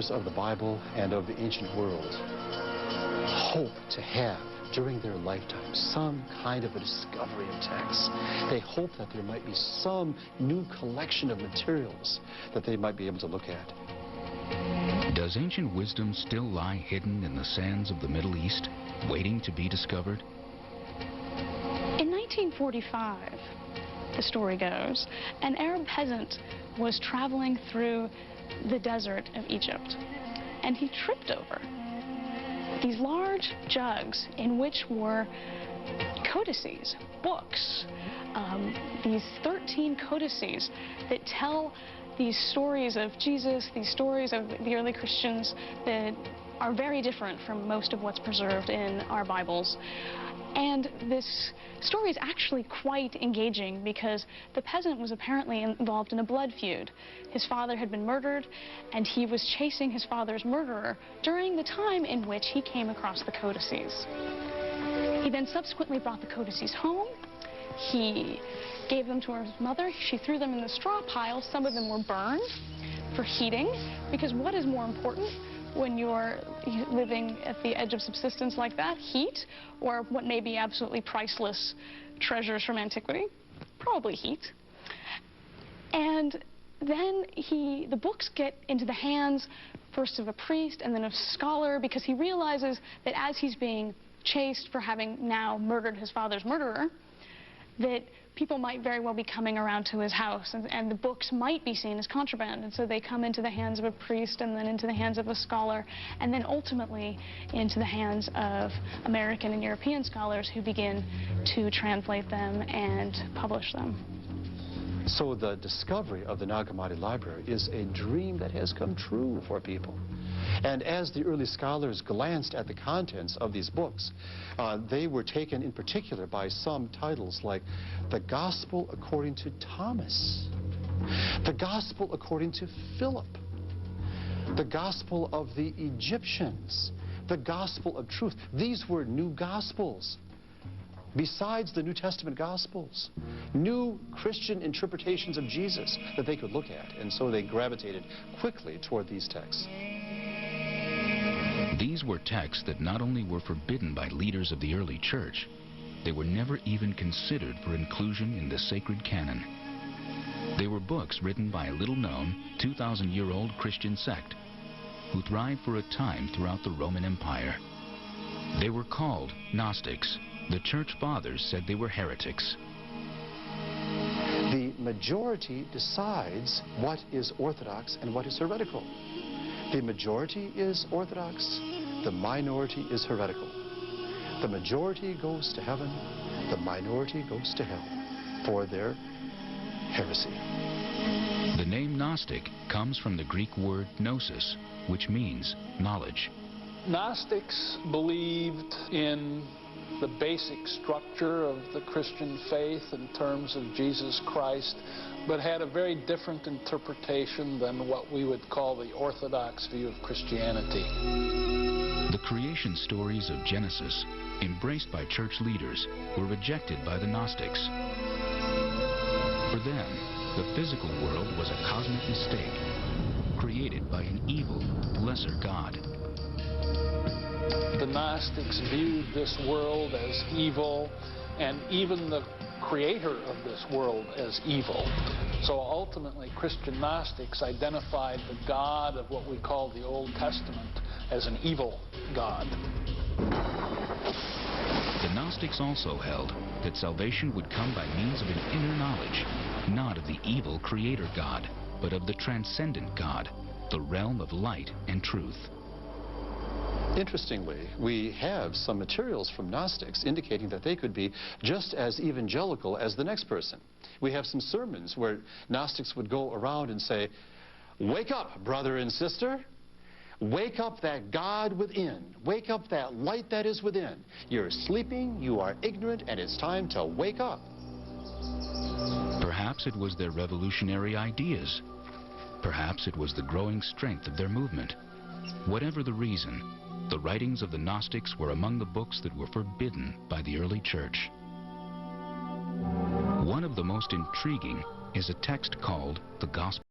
authors of the Bible and of the ancient world hope to have, during their lifetime, some kind of a discovery of texts. They hope that there might be some new collection of materials that they might be able to look at. Does ancient wisdom still lie hidden in the sands of the Middle East, waiting to be discovered? In 1945, the story goes, an Arab peasant was traveling through the desert of Egypt, and he tripped over these large jugs in which were codices, books, these 13 codices that tell these stories of Jesus, these stories of the early Christians that are very different from most of what's preserved in our Bibles. And this story is actually quite engaging because the peasant was apparently involved in a blood feud. His father had been murdered, and he was chasing his father's murderer during the time in which he came across the codices. He then subsequently brought the codices home. He gave them to his mother. She threw them in the straw pile. Some of them were burned for heating, because what is more important when you're living at the edge of subsistence like that? Heat, or what may be absolutely priceless treasures from antiquity? Probably heat. And then the books get into the hands first of a priest and then of a scholar, because he realizes that as he's being chased for having now murdered his father's murderer, that people might very well be coming around to his house, and the books might be seen as contraband. And so they come into the hands of a priest, and then into the hands of a scholar, and then ultimately into the hands of American and European scholars who begin to translate them and publish them. So the discovery of the Nag Hammadi Library is a dream that has come true for people. And as the early scholars glanced at the contents of these books, they were taken in particular by some titles like The Gospel According to Thomas, The Gospel According to Philip, The Gospel of the Egyptians, The Gospel of Truth. These were new Gospels. Besides the New Testament Gospels, new Christian interpretations of Jesus that they could look at, and so they gravitated quickly toward these texts. These were texts that not only were forbidden by leaders of the early church, they were never even considered for inclusion in the sacred canon. They were books written by a little-known, 2,000-year-old Christian sect who thrived for a time throughout the Roman Empire. They were called Gnostics. The church fathers said they were heretics. The majority decides what is orthodox and what is heretical. The majority is orthodox, the minority is heretical. The majority goes to heaven, the minority goes to hell for their heresy. The name Gnostic comes from the Greek word gnosis, which means knowledge. Gnostics believed in the basic structure of the Christian faith in terms of Jesus Christ, but had a very different interpretation than what we would call the Orthodox view of Christianity. The creation stories of Genesis, embraced by church leaders, were rejected by the Gnostics. For them, the physical world was a cosmic mistake, created by an evil, lesser God. The Gnostics viewed this world as evil, and even the creator of this world as evil. So ultimately, Christian Gnostics identified the God of what we call the Old Testament as an evil God. The Gnostics also held that salvation would come by means of an inner knowledge, not of the evil creator God, but of the transcendent God, the realm of light and truth. Interestingly, we have some materials from Gnostics indicating that they could be just as evangelical as the next person. We have some sermons where Gnostics would go around and say, "Wake up, brother and sister. Wake up that God within. Wake up that light that is within. You're sleeping, you are ignorant, and it's time to wake up." Perhaps it was their revolutionary ideas. Perhaps it was the growing strength of their movement. Whatever the reason, the writings of the Gnostics were among the books that were forbidden by the early church. One of the most intriguing is a text called the Gospel.